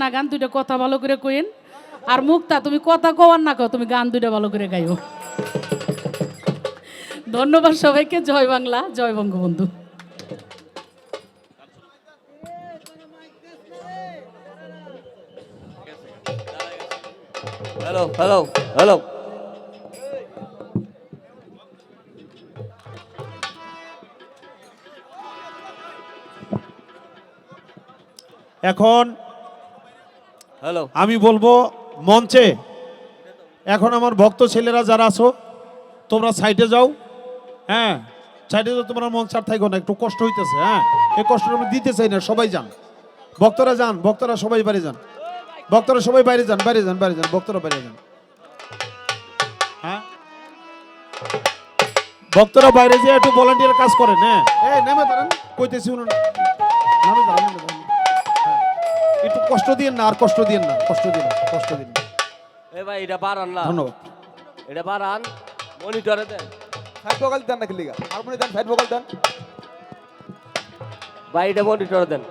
না গান, দুইটা কথা ভালো করে কইেন। আর মুক্তা তুমি কথা কওয়ার না কও, তুমি গান দুইটা ভালো করে গাইও। ধন্যবাদ সবাইকে। জয় বাংলা, জয় বঙ্গবন্ধু। Hello hello hello. এখন হ্যালো আমি বলবো মঞ্চে এখন আমার ভক্ত ছেলেরা যারা আছো তোমরা সাইডে যাও। হ্যাঁ, সাইডে যাও, তোমরা মঞ্চ আর থাকো না, একটু কষ্ট হইতেছে। হ্যাঁ, এই কষ্টটা আমি দিতে চাই না, সবাই যান, ভক্তরা যান, ভক্তরা সবাই বাইরে যান, ভক্তরা সবাই বাইরে যান, বাইরে যান, বাইরে যান, ভক্তরা বাইরে যান। হ্যাঁ, ভক্তরা বাইরে যেয়ে একটু ভলান্টিয়ার কাজ করেন। হ্যাঁ, এই নেমে দাঁড়ান, কইতেছি শুনুন, নামে দাঁড়ান, নামে দাঁড়ান। হ্যাঁ, একটু কষ্ট দিন না, আর কষ্ট দিন না, কষ্ট দিন না, কষ্ট দিন না। এ ভাই এটা বাড়ান না, ধন্যবাদ। এটা বাড়ান, মনিটরে দেন সাইড ভোকাল দেন নাকি লিগা হারমোনি দেন, সাইড ভোকাল দেন। ভাই, এটা মনিটরে দেন।